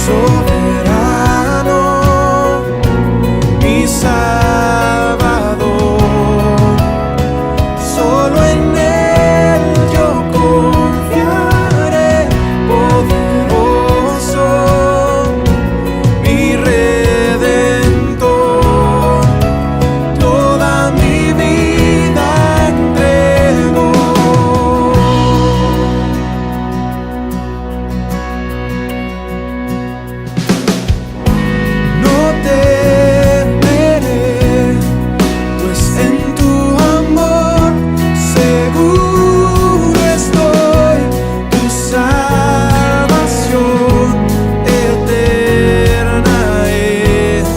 soberano, mi Salvador. Solo en Él yo confiaré, poderoso, mi Redentor. Toda mi vida entrego. No temeré, pues en tu amor seguro estoy. Tu salvación eterna es,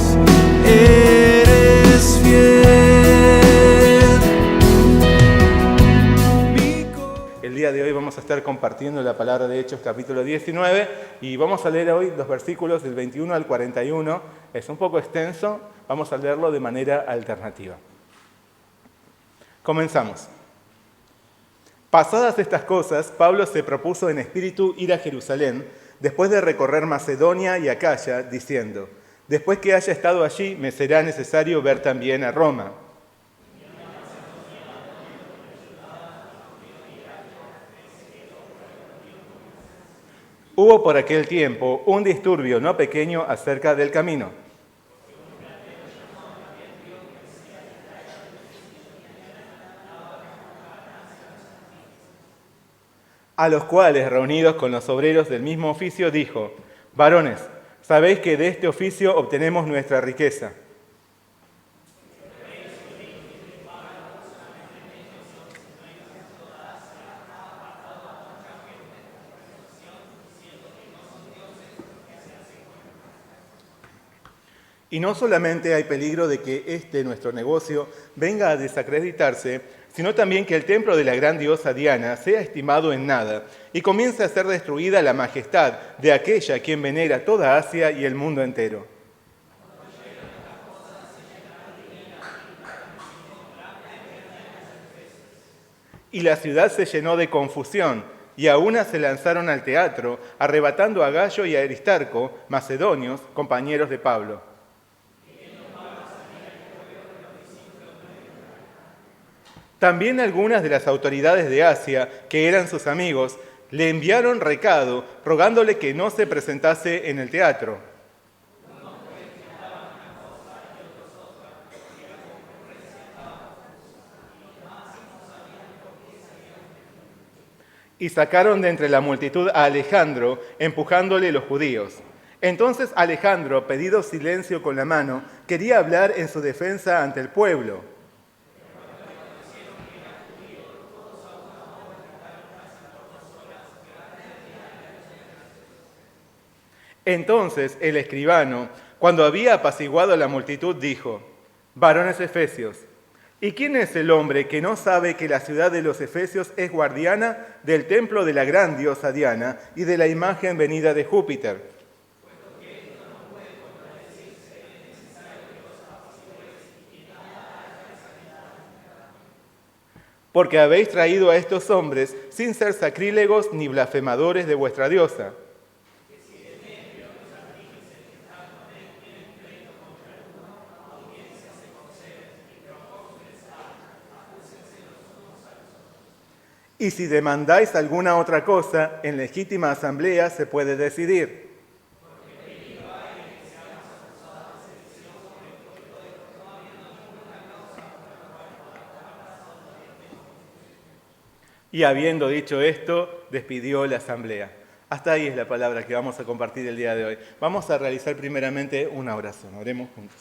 eres fiel. El día de hoy vamos a estar compartiendo la palabra de Hechos capítulo 19 y vamos a leer hoy los versículos del 21 al 41. Es un poco extenso, vamos a leerlo de manera alternativa. Comenzamos. Pasadas estas cosas, Pablo se propuso en espíritu ir a Jerusalén, después de recorrer Macedonia y Acaya, diciendo: después que haya estado allí, me será necesario ver también a Roma. Hubo por aquel tiempo un disturbio no pequeño acerca del camino. A los cuales, reunidos con los obreros del mismo oficio, dijo: varones, sabéis que de este oficio obtenemos nuestra riqueza. Y no solamente hay peligro de que nuestro negocio venga a desacreditarse, sino también que el templo de la gran diosa Diana sea estimado en nada y comience a ser destruida la majestad de aquella a quien venera toda Asia y el mundo entero. Y la ciudad se llenó de confusión, y a una se lanzaron al teatro, arrebatando a Gayo y a Aristarco, macedonios, compañeros de Pablo. También algunas de las autoridades de Asia, que eran sus amigos, le enviaron recado, rogándole que no se presentase en el teatro. Y sacaron de entre la multitud a Alejandro, empujándole los judíos. Entonces Alejandro, pedido silencio con la mano, quería hablar en su defensa ante el pueblo. Entonces el escribano, cuando había apaciguado a la multitud, dijo: varones efesios, ¿y quién es el hombre que no sabe que la ciudad de los efesios es guardiana del templo de la gran diosa Diana y de la imagen venida de Júpiter? Porque habéis traído a estos hombres sin ser sacrílegos ni blasfemadores de vuestra diosa. Y si demandáis alguna otra cosa, en legítima asamblea se puede decidir. Y habiendo dicho esto, despidió la asamblea. Hasta ahí es la palabra que vamos a compartir el día de hoy. Vamos a realizar primeramente una oración. Oremos juntos.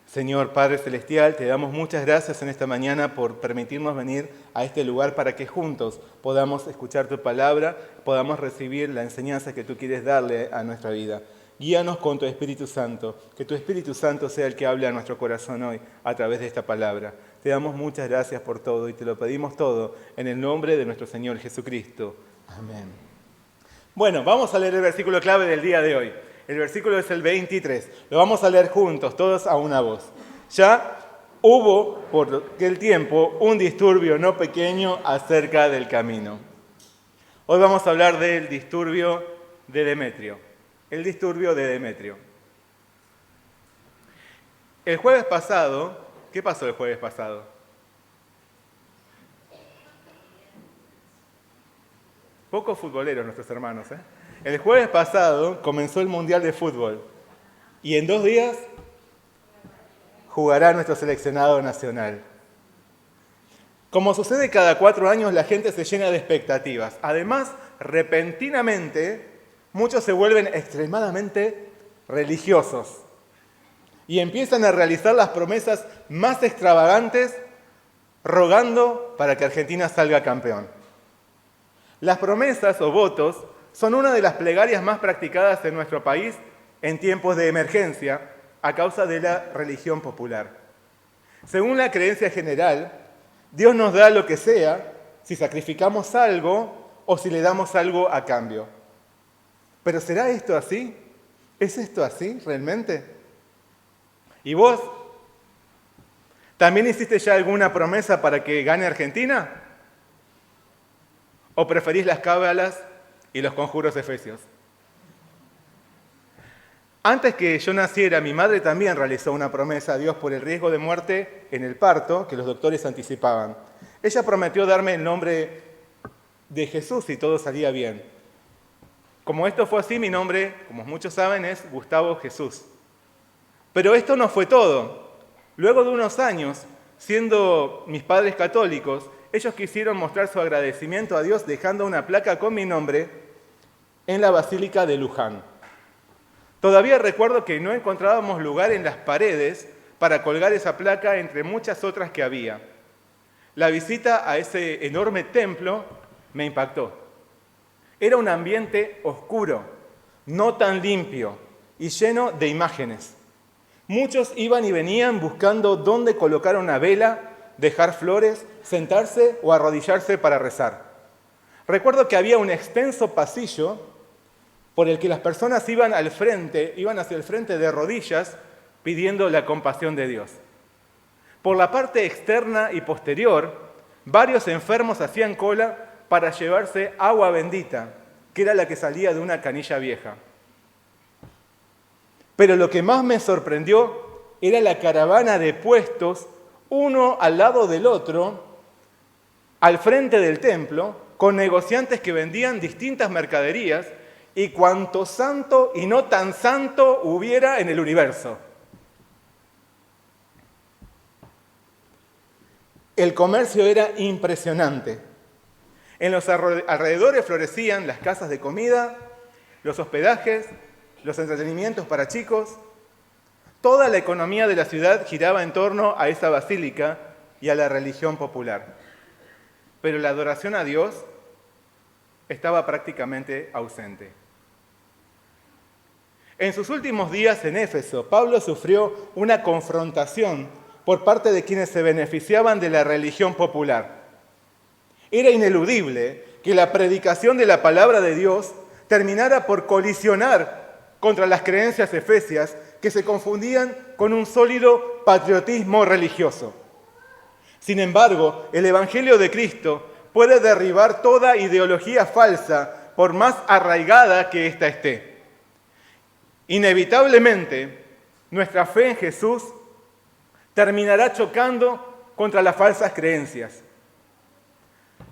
Señor Padre Celestial, te damos muchas gracias en esta mañana por permitirnos venir a este lugar para que juntos podamos escuchar tu palabra, podamos recibir la enseñanza que tú quieres darle a nuestra vida. Guíanos con tu Espíritu Santo, que tu Espíritu Santo sea el que hable a nuestro corazón hoy a través de esta palabra. Te damos muchas gracias por todo y te lo pedimos todo en el nombre de nuestro Señor Jesucristo. Amén. Bueno, vamos a leer el versículo clave del día de hoy. El versículo es el 23. Lo vamos a leer juntos, todos a una voz. Ya hubo por aquel tiempo un disturbio no pequeño acerca del camino. Hoy vamos a hablar del disturbio de Demetrio. el disturbio de Demetrio. El jueves pasado, ¿qué pasó el jueves pasado? Pocos futboleros nuestros hermanos, ¿eh? El jueves pasado comenzó el Mundial de Fútbol y en 2 días jugará nuestro seleccionado nacional. Como sucede cada 4 años, la gente se llena de expectativas. Además, repentinamente, muchos se vuelven extremadamente religiosos y empiezan a realizar las promesas más extravagantes rogando para que Argentina salga campeón. Las promesas o votos son una de las plegarias más practicadas en nuestro país en tiempos de emergencia a causa de la religión popular. Según la creencia general, Dios nos da lo que sea si sacrificamos algo o si le damos algo a cambio. ¿Pero será esto así? ¿Es esto así realmente? ¿Y vos? ¿También hiciste ya alguna promesa para que gane Argentina? ¿O preferís las cábalas y los conjuros efesios? Antes que yo naciera, mi madre también realizó una promesa a Dios por el riesgo de muerte en el parto que los doctores anticipaban. Ella prometió darme el nombre de Jesús si todo salía bien. Como esto fue así, mi nombre, como muchos saben, es Gustavo Jesús. Pero esto no fue todo. Luego de unos años, siendo mis padres católicos, ellos quisieron mostrar su agradecimiento a Dios dejando una placa con mi nombre en la Basílica de Luján. Todavía recuerdo que no encontrábamos lugar en las paredes para colgar esa placa entre muchas otras que había. La visita a ese enorme templo me impactó. Era un ambiente oscuro, no tan limpio y lleno de imágenes. Muchos iban y venían buscando dónde colocar una vela, dejar flores, sentarse o arrodillarse para rezar. Recuerdo que había un extenso pasillo por el que las personas iban hacia el frente de rodillas pidiendo la compasión de Dios. Por la parte externa y posterior, varios enfermos hacían cola para llevarse agua bendita, que era la que salía de una canilla vieja. Pero lo que más me sorprendió era la caravana de puestos, uno al lado del otro, al frente del templo, con negociantes que vendían distintas mercaderías y cuanto santo y no tan santo hubiera en el universo. El comercio era impresionante. En los alrededores florecían las casas de comida, los hospedajes, los entretenimientos para chicos. Toda la economía de la ciudad giraba en torno a esa basílica y a la religión popular. Pero la adoración a Dios estaba prácticamente ausente. En sus últimos días en Éfeso, Pablo sufrió una confrontación por parte de quienes se beneficiaban de la religión popular. Era ineludible que la predicación de la palabra de Dios terminara por colisionar contra las creencias efesias que se confundían con un sólido patriotismo religioso. Sin embargo, el Evangelio de Cristo puede derribar toda ideología falsa, por más arraigada que ésta esté. Inevitablemente, nuestra fe en Jesús terminará chocando contra las falsas creencias.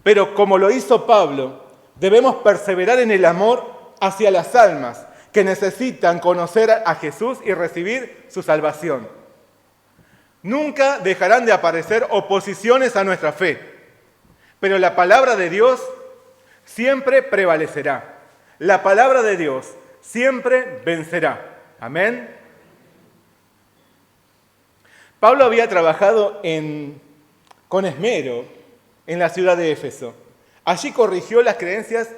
Pero como lo hizo Pablo, debemos perseverar en el amor hacia las almas que necesitan conocer a Jesús y recibir su salvación. Nunca dejarán de aparecer oposiciones a nuestra fe, pero la palabra de Dios siempre prevalecerá. La palabra de Dios siempre vencerá. Amén. Pablo había trabajado con esmero en la ciudad de Éfeso. Allí corrigió las creencias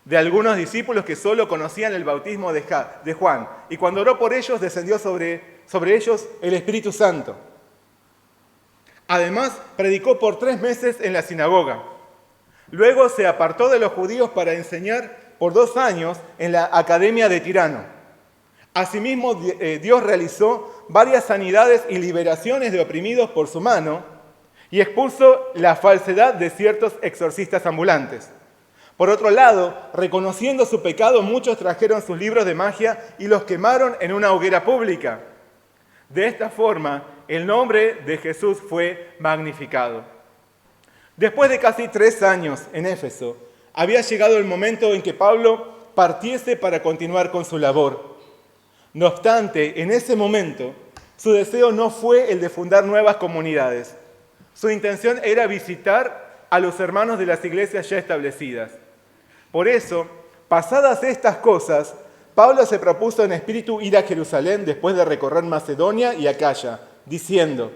de algunos discípulos que solo conocían el bautismo de Juan. Y cuando oró por ellos, descendió sobre ellos el Espíritu Santo. Además, predicó por 3 meses en la sinagoga. Luego se apartó de los judíos para enseñar por 2 años en la Academia de Tirano. Asimismo, Dios realizó varias sanidades y liberaciones de oprimidos por su mano y expuso la falsedad de ciertos exorcistas ambulantes. Por otro lado, reconociendo su pecado, muchos trajeron sus libros de magia y los quemaron en una hoguera pública. De esta forma, el nombre de Jesús fue magnificado. Después de casi 3 años en Éfeso, había llegado el momento en que Pablo partiese para continuar con su labor. No obstante, en ese momento, su deseo no fue el de fundar nuevas comunidades. Su intención era visitar a los hermanos de las iglesias ya establecidas. Por eso, pasadas estas cosas, Pablo se propuso en espíritu ir a Jerusalén después de recorrer Macedonia y Acaya, diciendo: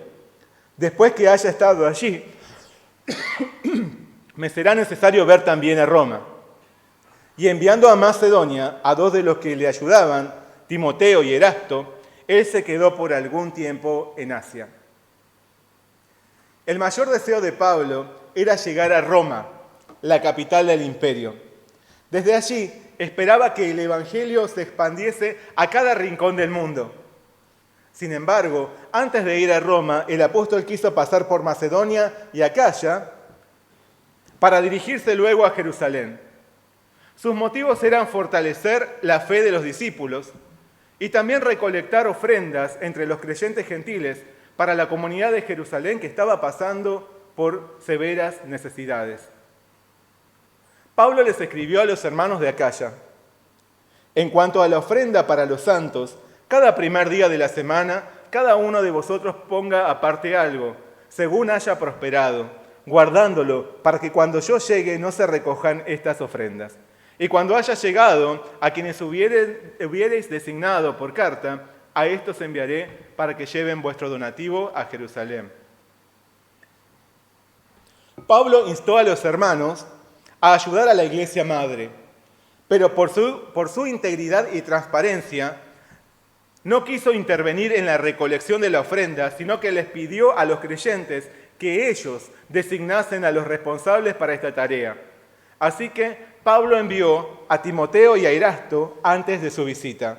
después que haya estado allí, me será necesario ver también a Roma. Y enviando a Macedonia a 2 de los que le ayudaban, Timoteo y Erasto, él se quedó por algún tiempo en Asia. El mayor deseo de Pablo era llegar a Roma, la capital del imperio. Desde allí esperaba que el evangelio se expandiese a cada rincón del mundo. Sin embargo, antes de ir a Roma, el apóstol quiso pasar por Macedonia y Acaya para dirigirse luego a Jerusalén. Sus motivos eran fortalecer la fe de los discípulos y también recolectar ofrendas entre los creyentes gentiles para la comunidad de Jerusalén que estaba pasando por severas necesidades. Pablo les escribió a los hermanos de Acaya: en cuanto a la ofrenda para los santos, cada primer día de la semana, cada uno de vosotros ponga aparte algo, según haya prosperado, guardándolo para que cuando yo llegue no se recojan estas ofrendas. Y cuando haya llegado a quienes hubiereis designado por carta, a estos enviaré para que lleven vuestro donativo a Jerusalén. Pablo instó a los hermanos a ayudar a la iglesia madre, pero por su integridad y transparencia no quiso intervenir en la recolección de la ofrenda, sino que les pidió a los creyentes que ellos designasen a los responsables para esta tarea. Así que Pablo envió a Timoteo y a Erasto antes de su visita.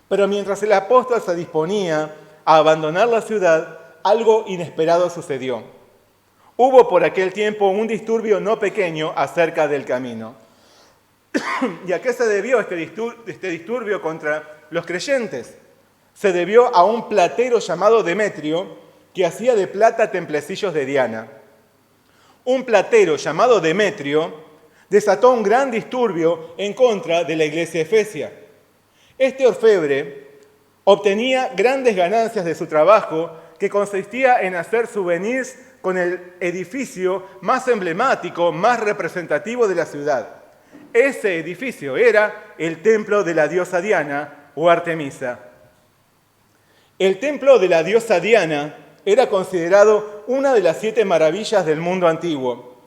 Pero mientras el apóstol se disponía a abandonar la ciudad, algo inesperado sucedió. Hubo por aquel tiempo un disturbio no pequeño acerca del camino. ¿Y a qué se debió este disturbio contra los creyentes? Se debió a un platero llamado Demetrio que hacía de plata templecillos de Diana. Un platero llamado Demetrio desató un gran disturbio en contra de la iglesia efesia. Este orfebre obtenía grandes ganancias de su trabajo, que consistía en hacer souvenirs con el edificio más emblemático, más representativo de la ciudad. Ese edificio era el templo de la diosa Diana o Artemisa. El templo de la diosa Diana era considerado una de las 7 maravillas del mundo antiguo.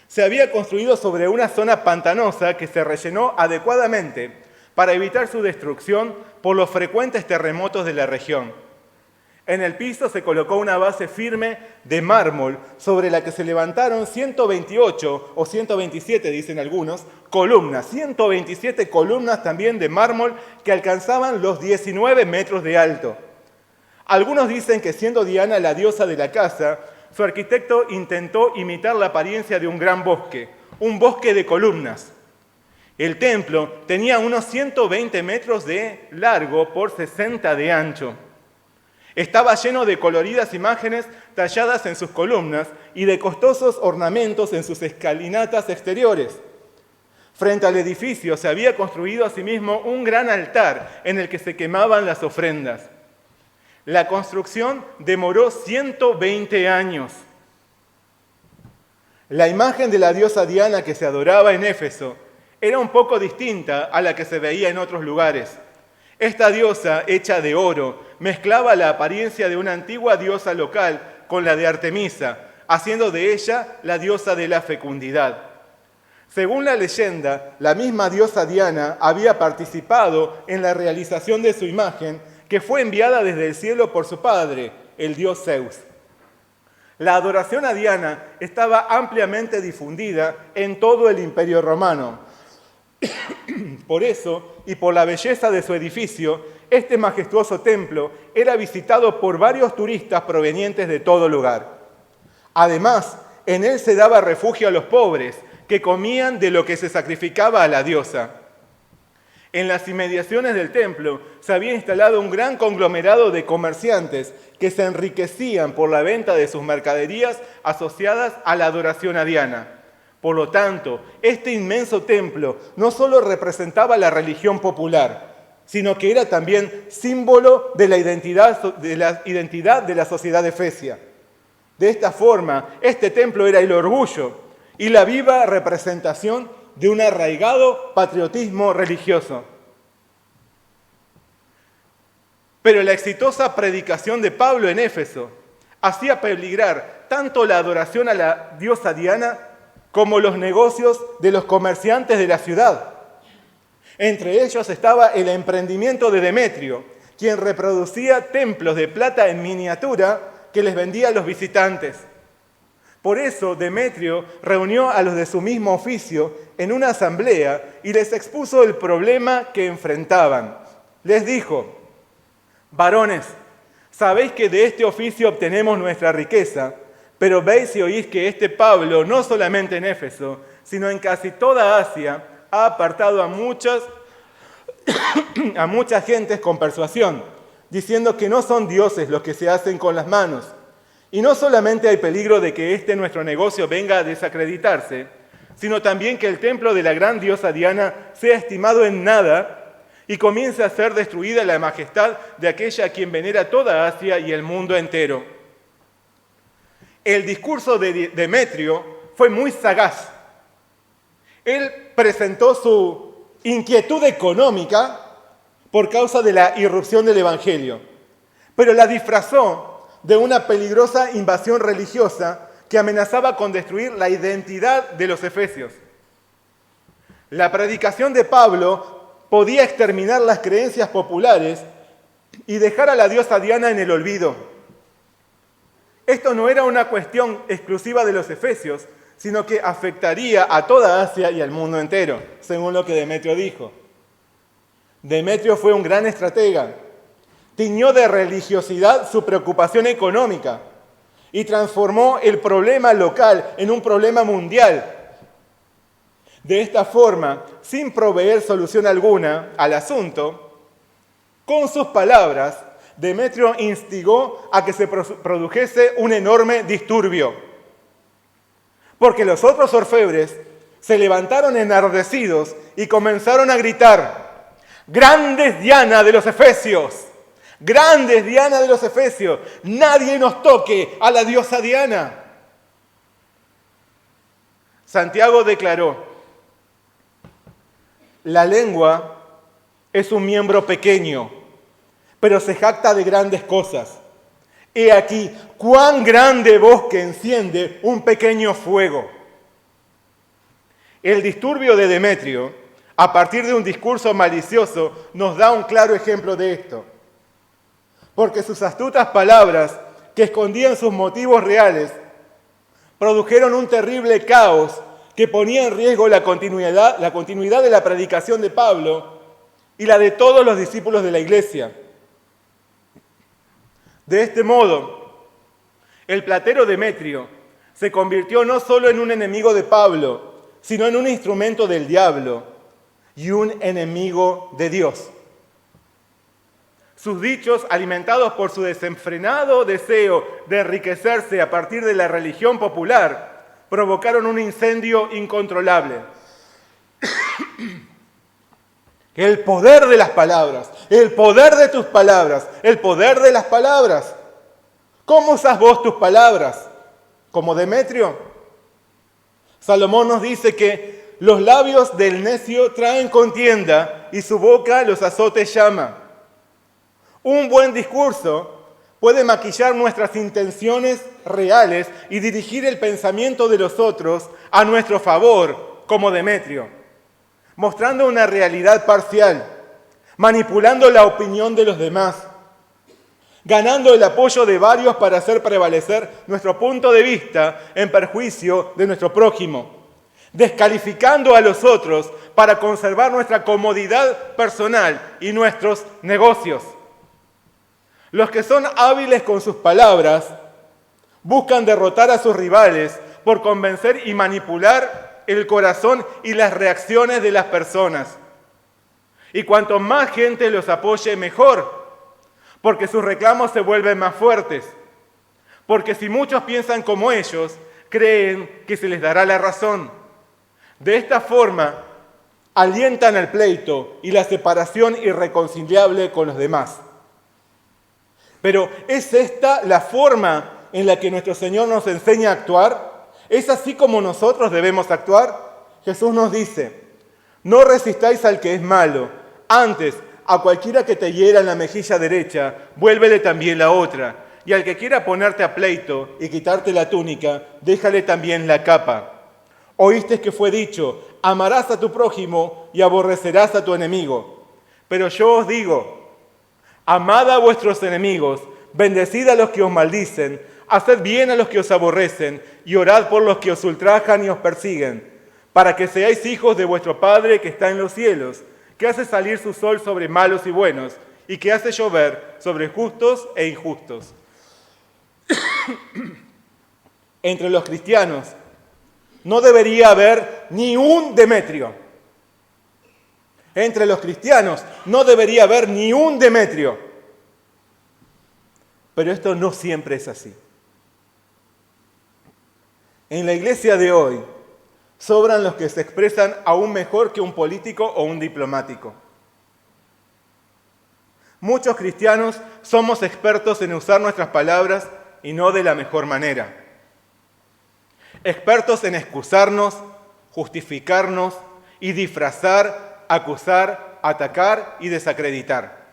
Se había construido sobre una zona pantanosa que se rellenó adecuadamente para evitar su destrucción por los frecuentes terremotos de la región. En el piso se colocó una base firme de mármol sobre la que se levantaron 128 o 127, dicen algunos, columnas. 127 columnas también de mármol que alcanzaban los 19 metros de alto. Algunos dicen que siendo Diana la diosa de la casa, su arquitecto intentó imitar la apariencia de un gran bosque, un bosque de columnas. El templo tenía unos 120 metros de largo por 60 de ancho. Estaba lleno de coloridas imágenes talladas en sus columnas y de costosos ornamentos en sus escalinatas exteriores. Frente al edificio se había construido asimismo un gran altar en el que se quemaban las ofrendas. La construcción demoró 120 años. La imagen de la diosa Diana que se adoraba en Éfeso era un poco distinta a la que se veía en otros lugares. Esta diosa, hecha de oro, mezclaba la apariencia de una antigua diosa local con la de Artemisa, haciendo de ella la diosa de la fecundidad. Según la leyenda, la misma diosa Diana había participado en la realización de su imagen, que fue enviada desde el cielo por su padre, el dios Zeus. La adoración a Diana estaba ampliamente difundida en todo el Imperio Romano. Por eso, y por la belleza de su edificio, este majestuoso templo era visitado por varios turistas provenientes de todo lugar. Además, en él se daba refugio a los pobres que comían de lo que se sacrificaba a la diosa. En las inmediaciones del templo se había instalado un gran conglomerado de comerciantes que se enriquecían por la venta de sus mercaderías asociadas a la adoración a Diana. Por lo tanto, este inmenso templo no solo representaba la religión popular, sino que era también símbolo de la identidad de la sociedad efesia. De esta forma, este templo era el orgullo y la viva representación de un arraigado patriotismo religioso. Pero la exitosa predicación de Pablo en Éfeso hacía peligrar tanto la adoración a la diosa Diana como los negocios de los comerciantes de la ciudad. Entre ellos estaba el emprendimiento de Demetrio, quien reproducía templos de plata en miniatura que les vendía a los visitantes. Por eso Demetrio reunió a los de su mismo oficio en una asamblea y les expuso el problema que enfrentaban. Les dijo: varones, sabéis que de este oficio obtenemos nuestra riqueza, pero veis y oís que este Pablo, no solamente en Éfeso, sino en casi toda Asia, ha apartado a muchas gentes con persuasión, diciendo que no son dioses los que se hacen con las manos. Y no solamente hay peligro de que nuestro negocio venga a desacreditarse, sino también que el templo de la gran diosa Diana sea estimado en nada y comience a ser destruida la majestad de aquella a quien venera toda Asia y el mundo entero. El discurso de Demetrio fue muy sagaz. Él presentó su inquietud económica por causa de la irrupción del Evangelio, pero la disfrazó de una peligrosa invasión religiosa que amenazaba con destruir la identidad de los efesios. La predicación de Pablo podía exterminar las creencias populares y dejar a la diosa Diana en el olvido. Esto no era una cuestión exclusiva de los efesios, sino que afectaría a toda Asia y al mundo entero, según lo que Demetrio dijo. Demetrio fue un gran estratega. Tiñó de religiosidad su preocupación económica y transformó el problema local en un problema mundial. De esta forma, sin proveer solución alguna al asunto, con sus palabras, Demetrio instigó a que se produjese un enorme disturbio. Porque los otros orfebres se levantaron enardecidos y comenzaron a gritar: ¡grande es Diana de los Efesios! ¡Grande es Diana de los Efesios! ¡Nadie nos toque a la diosa Diana! Santiago declaró: la lengua es un miembro pequeño, pero se jacta de grandes cosas. He aquí cuán grande bosque enciende un pequeño fuego. El disturbio de Demetrio, a partir de un discurso malicioso, nos da un claro ejemplo de esto. Porque sus astutas palabras, que escondían sus motivos reales, produjeron un terrible caos que ponía en riesgo la continuidad de la predicación de Pablo y la de todos los discípulos de la iglesia. De este modo, el platero Demetrio se convirtió no solo en un enemigo de Pablo, sino en un instrumento del diablo y un enemigo de Dios. Sus dichos, alimentados por su desenfrenado deseo de enriquecerse a partir de la religión popular, provocaron un incendio incontrolable. El poder de las palabras, el poder de tus palabras, el poder de las palabras. ¿Cómo usas vos tus palabras? ¿Como Demetrio? Salomón nos dice que los labios del necio traen contienda y su boca los azotes llama. Un buen discurso puede maquillar nuestras intenciones reales y dirigir el pensamiento de los otros a nuestro favor, como Demetrio, mostrando una realidad parcial, manipulando la opinión de los demás, ganando el apoyo de varios para hacer prevalecer nuestro punto de vista en perjuicio de nuestro prójimo, descalificando a los otros para conservar nuestra comodidad personal y nuestros negocios. Los que son hábiles con sus palabras buscan derrotar a sus rivales por convencer y manipular el corazón y las reacciones de las personas. Y cuanto más gente los apoye, mejor, porque sus reclamos se vuelven más fuertes. Porque si muchos piensan como ellos, creen que se les dará la razón. De esta forma, alientan el pleito y la separación irreconciliable con los demás. Pero ¿es esta la forma en la que nuestro Señor nos enseña a actuar? ¿Es así como nosotros debemos actuar? Jesús nos dice, no resistáis al que es malo, antes, a cualquiera que te hiera en la mejilla derecha, vuélvele también la otra. Y al que quiera ponerte a pleito y quitarte la túnica, déjale también la capa. Oíste que fue dicho, amarás a tu prójimo y aborrecerás a tu enemigo. Pero yo os digo, amad a vuestros enemigos, bendecid a los que os maldicen, haced bien a los que os aborrecen y orad por los que os ultrajan y os persiguen, para que seáis hijos de vuestro Padre que está en los cielos, que hace salir su sol sobre malos y buenos y que hace llover sobre justos e injustos. Entre los cristianos no debería haber ni un Demetrio. Entre los cristianos no debería haber ni un Demetrio. Pero esto no siempre es así. En la iglesia de hoy sobran los que se expresan aún mejor que un político o un diplomático. Muchos cristianos somos expertos en usar nuestras palabras y no de la mejor manera. Expertos en excusarnos, justificarnos y disfrazar, acusar, atacar y desacreditar.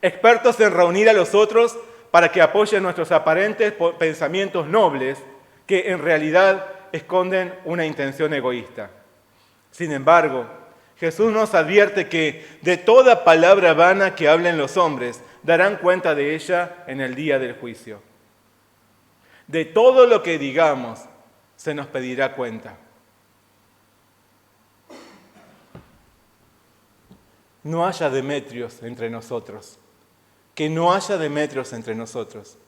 Expertos en reunir a los otros para que apoyen nuestros aparentes pensamientos nobles que en realidad esconden una intención egoísta. Sin embargo, Jesús nos advierte que de toda palabra vana que hablen los hombres, darán cuenta de ella en el día del juicio. De todo lo que digamos, se nos pedirá cuenta. No haya Demetrios entre nosotros. Que no haya Demetrios entre nosotros.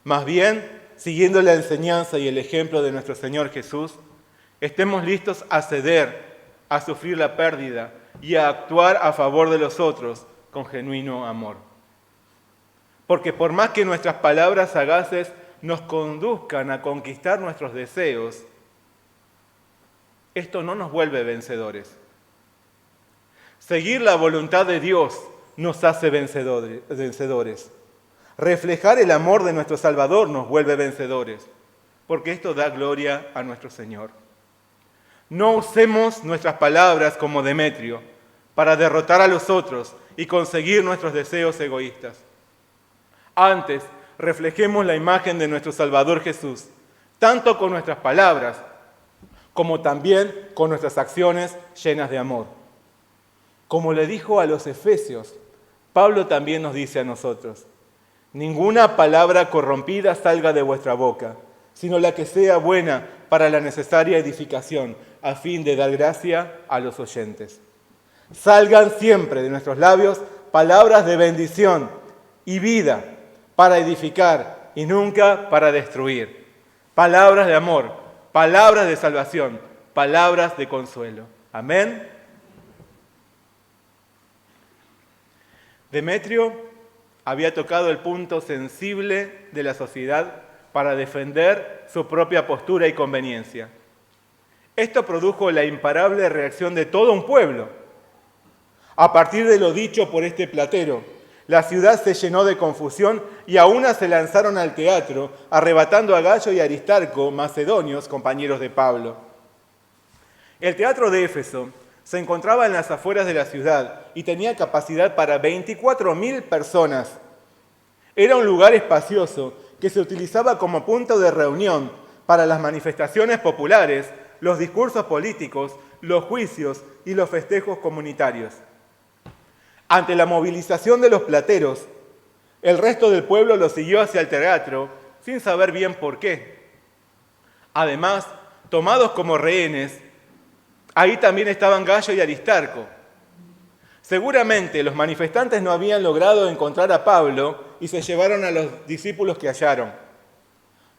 Más bien, siguiendo la enseñanza y el ejemplo de nuestro Señor Jesús, estemos listos a ceder, a sufrir la pérdida y a actuar a favor de los otros con genuino amor. Porque por más que nuestras palabras sagaces nos conduzcan a conquistar nuestros deseos, esto no nos vuelve vencedores. Seguir la voluntad de Dios nos hace vencedores. Reflejar el amor de nuestro Salvador nos vuelve vencedores, porque esto da gloria a nuestro Señor. No usemos nuestras palabras como Demetrio para derrotar a los otros y conseguir nuestros deseos egoístas. Antes, reflejemos la imagen de nuestro Salvador Jesús, tanto con nuestras palabras como también con nuestras acciones llenas de amor. Como le dijo a los efesios, Pablo también nos dice a nosotros, ninguna palabra corrompida salga de vuestra boca, sino la que sea buena para la necesaria edificación, a fin de dar gracia a los oyentes. Salgan siempre de nuestros labios palabras de bendición y vida para edificar y nunca para destruir. Palabras de amor, palabras de salvación, palabras de consuelo. Amén. Demetrio había tocado el punto sensible de la sociedad para defender su propia postura y conveniencia. Esto produjo la imparable reacción de todo un pueblo. A partir de lo dicho por este platero, la ciudad se llenó de confusión y a una se lanzaron al teatro, arrebatando a Gayo y Aristarco, macedonios, compañeros de Pablo. El teatro de Éfeso se encontraba en las afueras de la ciudad y tenía capacidad para 24.000 personas. Era un lugar espacioso que se utilizaba como punto de reunión para las manifestaciones populares, los discursos políticos, los juicios y los festejos comunitarios. Ante la movilización de los plateros, el resto del pueblo los siguió hacia el teatro sin saber bien por qué. Además, tomados como rehenes, ahí también estaban Gayo y Aristarco. Seguramente los manifestantes no habían logrado encontrar a Pablo y se llevaron a los discípulos que hallaron.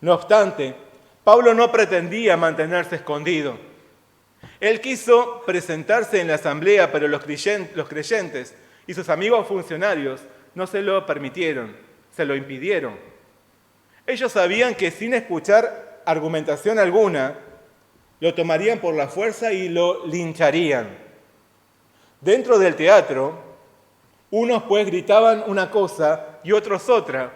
No obstante, Pablo no pretendía mantenerse escondido, Él quiso presentarse en la asamblea, pero los creyentes y sus amigos funcionarios no se lo permitieron, se lo impidieron. Ellos sabían que sin escuchar argumentación alguna, lo tomarían por la fuerza y lo lincharían. Dentro del teatro, unos pues gritaban una cosa y otros otra,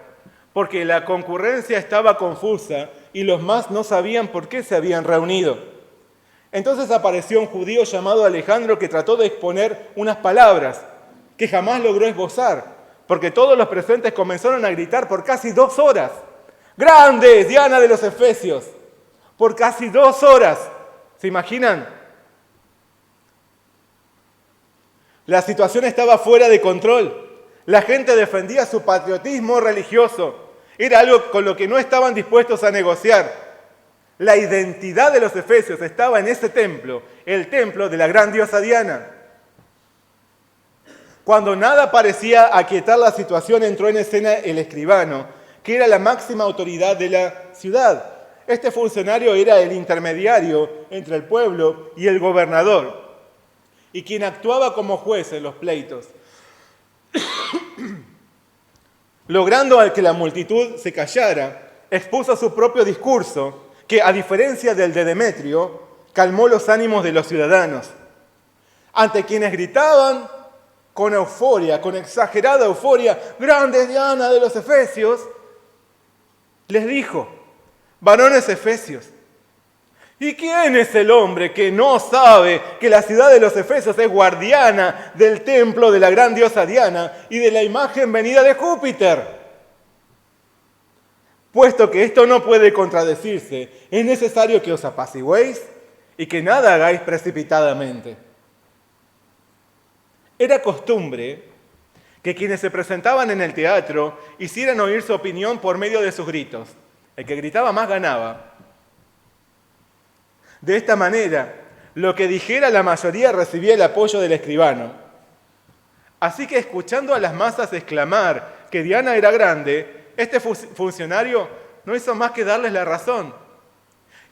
porque la concurrencia estaba confusa y los más no sabían por qué se habían reunido. Entonces apareció un judío llamado Alejandro que trató de exponer unas palabras que jamás logró esbozar, porque todos los presentes comenzaron a gritar por casi 2 horas. ¡Grande, Diana de los Efesios! Por casi 2 horas. ¿Se imaginan? La situación estaba fuera de control. La gente defendía su patriotismo religioso. Era algo con lo que no estaban dispuestos a negociar. La identidad de los efesios estaba en ese templo, el templo de la gran diosa Diana. Cuando nada parecía aquietar la situación, entró en escena el escribano, que era la máxima autoridad de la ciudad. Este funcionario era el intermediario entre el pueblo y el gobernador, y quien actuaba como juez en los pleitos. Logrando al que la multitud se callara, expuso su propio discurso, que, a diferencia del de Demetrio, calmó los ánimos de los ciudadanos. Ante quienes gritaban con euforia, con exagerada euforia, ¡grande Diana de los Efesios!, les dijo: varones efesios, ¿y quién es el hombre que no sabe que la ciudad de los Efesios es guardiana del templo de la gran diosa Diana y de la imagen venida de Júpiter? Puesto que esto no puede contradecirse, es necesario que os apaciguéis y que nada hagáis precipitadamente. Era costumbre que quienes se presentaban en el teatro hicieran oír su opinión por medio de sus gritos. El que gritaba más ganaba. De esta manera, lo que dijera la mayoría recibía el apoyo del escribano. Así que, escuchando a las masas exclamar que Diana era grande, este funcionario no hizo más que darles la razón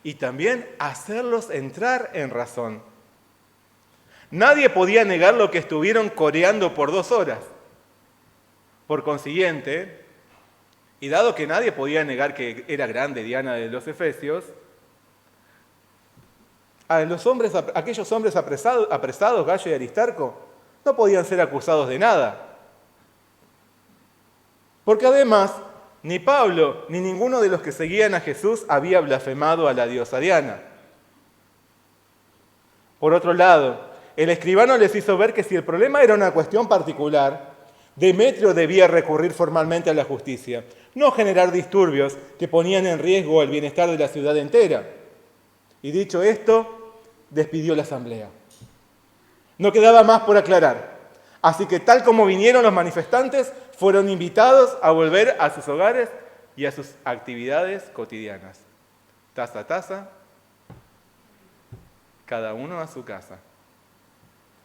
y también hacerlos entrar en razón. Nadie podía negar lo que estuvieron coreando por 2 horas. Por consiguiente, y dado que nadie podía negar que era grande Diana de los Efesios, aquellos hombres apresados, Gallo y Aristarco, no podían ser acusados de nada. Porque además, ni Pablo ni ninguno de los que seguían a Jesús había blasfemado a la diosa Diana. Por otro lado, el escribano les hizo ver que si el problema era una cuestión particular, Demetrio debía recurrir formalmente a la justicia, no generar disturbios que ponían en riesgo el bienestar de la ciudad entera. Y dicho esto, despidió la asamblea. No quedaba más por aclarar. Así que, tal como vinieron los manifestantes, fueron invitados a volver a sus hogares y a sus actividades cotidianas. Taza a taza, cada uno a su casa.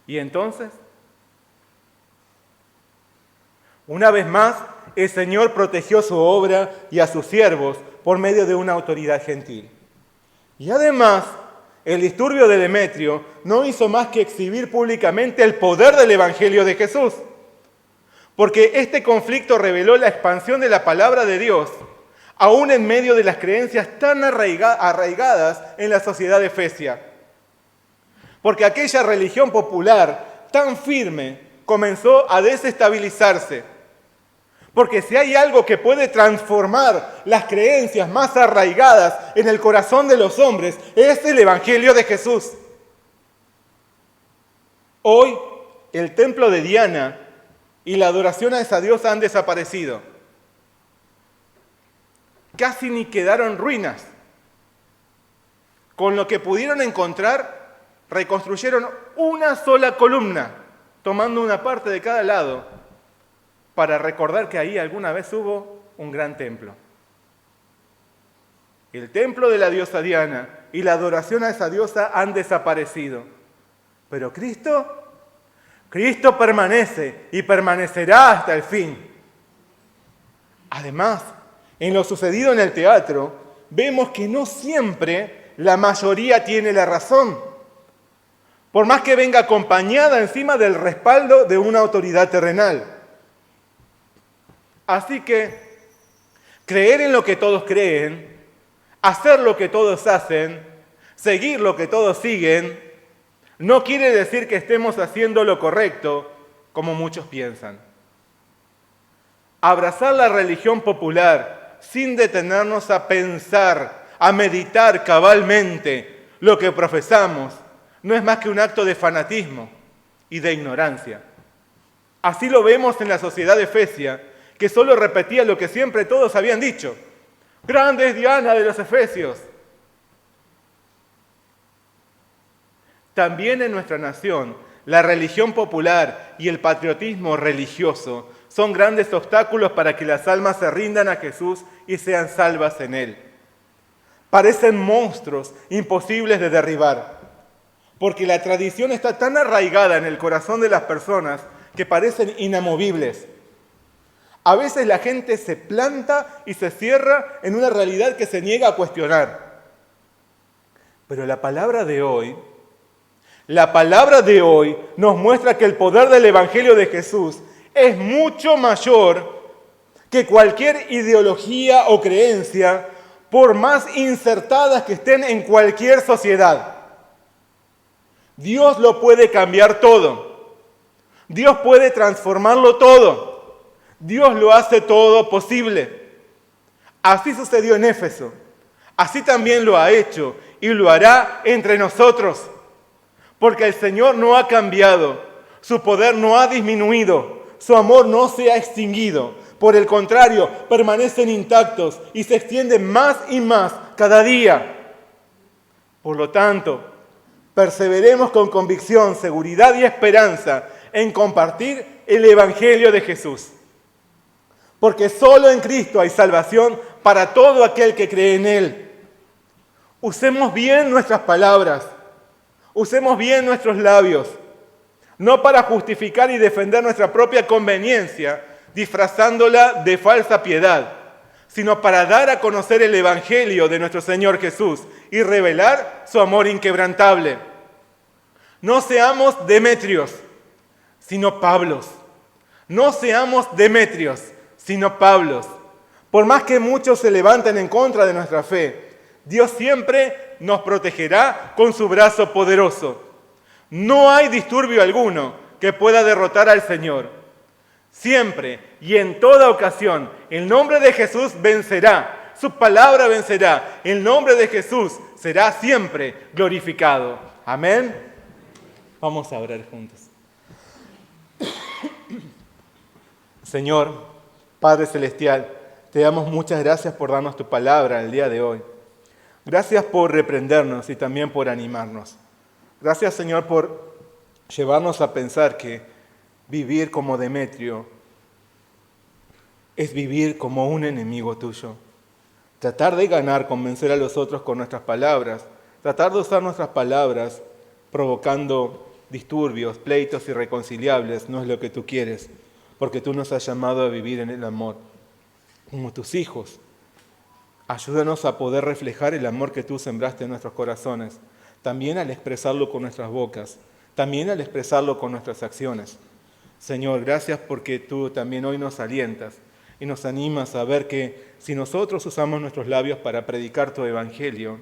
Y entonces, una vez más, el Señor protegió su obra y a sus siervos por medio de una autoridad gentil. Y además, el disturbio de Demetrio no hizo más que exhibir públicamente el poder del Evangelio de Jesús, porque este conflicto reveló la expansión de la palabra de Dios, aún en medio de las creencias tan arraigadas en la sociedad de Efesia. Porque aquella religión popular tan firme comenzó a desestabilizarse. Porque si hay algo que puede transformar las creencias más arraigadas en el corazón de los hombres, es el Evangelio de Jesús. Hoy, el templo de Diana y la adoración a esa diosa han desaparecido. Casi ni quedaron ruinas. Con lo que pudieron encontrar, reconstruyeron una sola columna, tomando una parte de cada lado, para recordar que ahí alguna vez hubo un gran templo. El templo de la diosa Diana y la adoración a esa diosa han desaparecido. Pero Cristo permanece y permanecerá hasta el fin. Además, en lo sucedido en el teatro, vemos que no siempre la mayoría tiene la razón. por más que venga acompañada encima del respaldo de una autoridad terrenal. Así que creer en lo que todos creen, hacer lo que todos hacen, seguir lo que todos siguen, no quiere decir que estemos haciendo lo correcto, como muchos piensan. Abrazar la religión popular sin detenernos a pensar, a meditar cabalmente lo que profesamos, no es más que un acto de fanatismo y de ignorancia. Así lo vemos en la sociedad de Efesia, que solo repetía lo que siempre todos habían dicho. ¡Grande es Diana de los Efesios! También en nuestra nación, la religión popular y el patriotismo religioso son grandes obstáculos para que las almas se rindan a Jesús y sean salvas en Él. Parecen monstruos imposibles de derribar, porque la tradición está tan arraigada en el corazón de las personas que parecen inamovibles. A veces la gente se planta y se cierra en una realidad que se niega a cuestionar. Pero la palabra de hoy nos muestra que el poder del Evangelio de Jesús es mucho mayor que cualquier ideología o creencia, por más insertadas que estén en cualquier sociedad. Dios lo puede cambiar todo. Dios puede transformarlo todo. Dios lo hace todo posible. Así sucedió en Éfeso. Así también lo ha hecho y lo hará entre nosotros. Porque el Señor no ha cambiado. Su poder no ha disminuido. Su amor no se ha extinguido. Por el contrario, permanecen intactos y se extienden más y más cada día. Por lo tanto, perseveremos con convicción, seguridad y esperanza en compartir el Evangelio de Jesús. Porque solo en Cristo hay salvación para todo aquel que cree en Él. Usemos bien nuestras palabras, usemos bien nuestros labios, no para justificar y defender nuestra propia conveniencia, disfrazándola de falsa piedad, sino para dar a conocer el Evangelio de nuestro Señor Jesús y revelar su amor inquebrantable. No seamos Demetrios, sino Pablos. No seamos Demetrios, sino Pablos. Por más que muchos se levanten en contra de nuestra fe, Dios siempre nos protegerá con su brazo poderoso. No hay disturbio alguno que pueda derrotar al Señor. Siempre y en toda ocasión, el nombre de Jesús vencerá, su palabra vencerá, el nombre de Jesús será siempre glorificado. Amén. Vamos a orar juntos. Señor, Padre Celestial, te damos muchas gracias por darnos tu palabra el día de hoy. Gracias por reprendernos y también por animarnos. Gracias, Señor, por llevarnos a pensar que vivir como Demetrio es vivir como un enemigo tuyo. Tratar de ganar, convencer a los otros con nuestras palabras, tratar de usar nuestras palabras provocando disturbios, pleitos irreconciliables, no es lo que tú quieres, porque tú nos has llamado a vivir en el amor, como tus hijos. Ayúdanos a poder reflejar el amor que tú sembraste en nuestros corazones, también al expresarlo con nuestras bocas, también al expresarlo con nuestras acciones. Señor, gracias porque tú también hoy nos alientas y nos animas a ver que si nosotros usamos nuestros labios para predicar tu evangelio,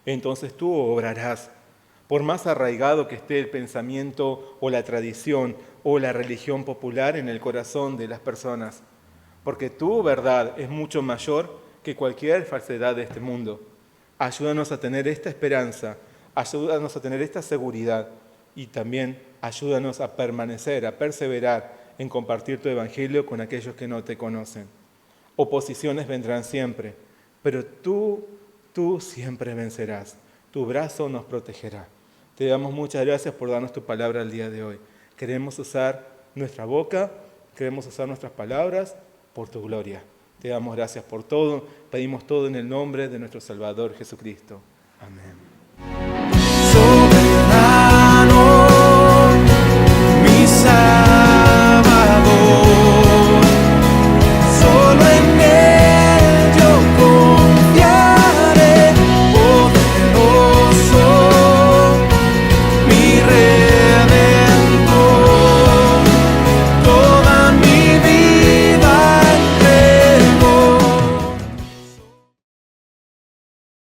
entonces tú obrarás. Por más arraigado que esté el pensamiento o la tradición o la religión popular en el corazón de las personas, porque tu verdad es mucho mayor que cualquier falsedad de este mundo. Ayúdanos a tener esta esperanza, ayúdanos a tener esta seguridad y también ayúdanos a permanecer, a perseverar en compartir tu evangelio con aquellos que no te conocen. Oposiciones vendrán siempre, pero tú siempre vencerás. Tu brazo nos protegerá. Te damos muchas gracias por darnos tu palabra el día de hoy. Queremos usar nuestra boca, queremos usar nuestras palabras por tu gloria. Te damos gracias por todo, pedimos todo en el nombre de nuestro Salvador Jesucristo. Amén.